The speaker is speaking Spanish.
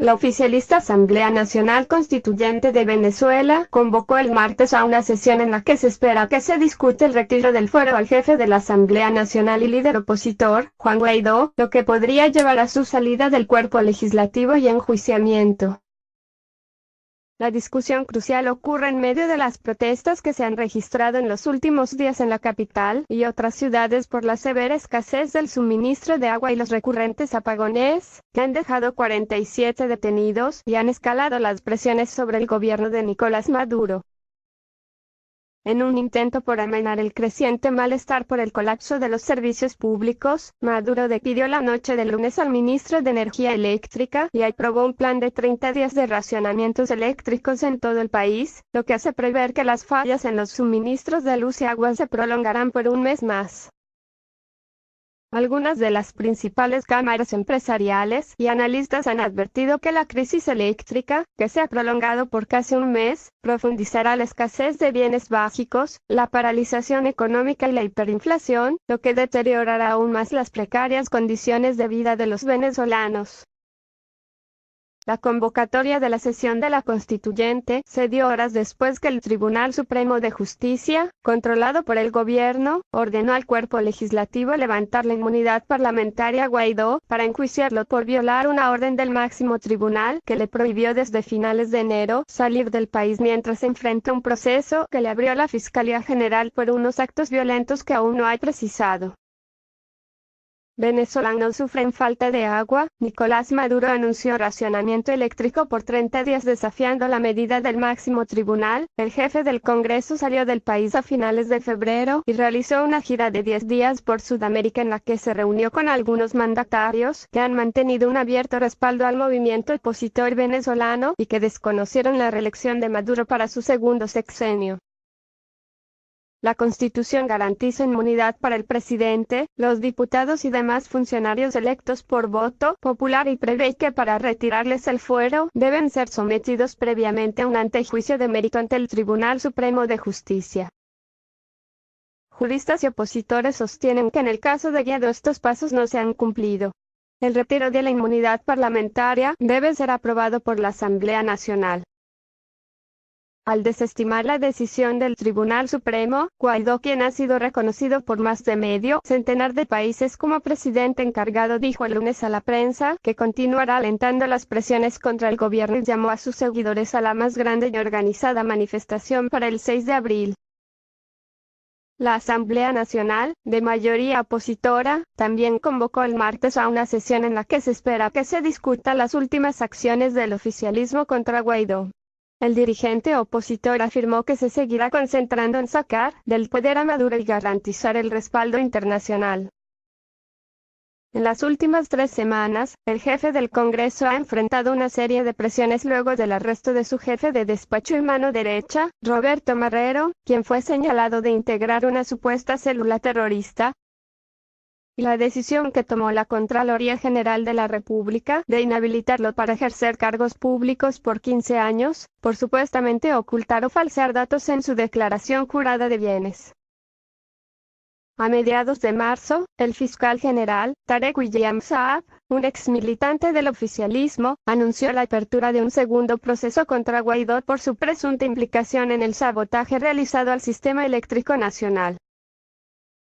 La oficialista Asamblea Nacional Constituyente de Venezuela convocó el martes a una sesión en la que se espera que se discute el retiro del fuero al jefe de la Asamblea Nacional y líder opositor, Juan Guaidó, lo que podría llevar a su salida del cuerpo legislativo y enjuiciamiento. La discusión crucial ocurre en medio de las protestas que se han registrado en los últimos días en la capital y otras ciudades por la severa escasez del suministro de agua y los recurrentes apagones, que han dejado 47 detenidos y han escalado las presiones sobre el gobierno de Nicolás Maduro. En un intento por amainar el creciente malestar por el colapso de los servicios públicos, Maduro despidió la noche del lunes al ministro de Energía Eléctrica y aprobó un plan de 30 días de racionamientos eléctricos en todo el país, lo que hace prever que las fallas en los suministros de luz y agua se prolongarán por un mes más. Algunas de las principales cámaras empresariales y analistas han advertido que la crisis eléctrica, que se ha prolongado por casi un mes, profundizará la escasez de bienes básicos, la paralización económica y la hiperinflación, lo que deteriorará aún más las precarias condiciones de vida de los venezolanos. La convocatoria de la sesión de la Constituyente se dio horas después que el Tribunal Supremo de Justicia, controlado por el gobierno, ordenó al cuerpo legislativo levantar la inmunidad parlamentaria a Guaidó para enjuiciarlo por violar una orden del máximo tribunal que le prohibió desde finales de enero salir del país mientras enfrenta un proceso que le abrió la Fiscalía General por unos actos violentos que aún no hay precisado. Venezolanos sufren falta de agua. Nicolás Maduro anunció racionamiento eléctrico por 30 días desafiando la medida del máximo tribunal. El jefe del Congreso salió del país a finales de febrero y realizó una gira de 10 días por Sudamérica en la que se reunió con algunos mandatarios que han mantenido un abierto respaldo al movimiento opositor venezolano y que desconocieron la reelección de Maduro para su segundo sexenio. La Constitución garantiza inmunidad para el presidente, los diputados y demás funcionarios electos por voto popular y prevé que para retirarles el fuero deben ser sometidos previamente a un antejuicio de mérito ante el Tribunal Supremo de Justicia. Juristas y opositores sostienen que en el caso de Guaidó estos pasos no se han cumplido. El retiro de la inmunidad parlamentaria debe ser aprobado por la Asamblea Nacional. Al desestimar la decisión del Tribunal Supremo, Guaidó, quien ha sido reconocido por más de medio centenar de países como presidente encargado, dijo el lunes a la prensa que continuará alentando las presiones contra el gobierno y llamó a sus seguidores a la más grande y organizada manifestación para el 6 de abril. La Asamblea Nacional, de mayoría opositora, también convocó el martes a una sesión en la que se espera que se discutan las últimas acciones del oficialismo contra Guaidó. El dirigente opositor afirmó que se seguirá concentrando en sacar del poder a Maduro y garantizar el respaldo internacional. En las últimas 3 semanas, el jefe del Congreso ha enfrentado una serie de presiones luego del arresto de su jefe de despacho y mano derecha, Roberto Marrero, quien fue señalado de integrar una supuesta célula terrorista. Y la decisión que tomó la Contraloría General de la República de inhabilitarlo para ejercer cargos públicos por 15 años, por supuestamente ocultar o falsear datos en su declaración jurada de bienes. A mediados de marzo, el fiscal general, Tarek William Saab, un ex militante del oficialismo, anunció la apertura de un segundo proceso contra Guaidó por su presunta implicación en el sabotaje realizado al sistema eléctrico nacional.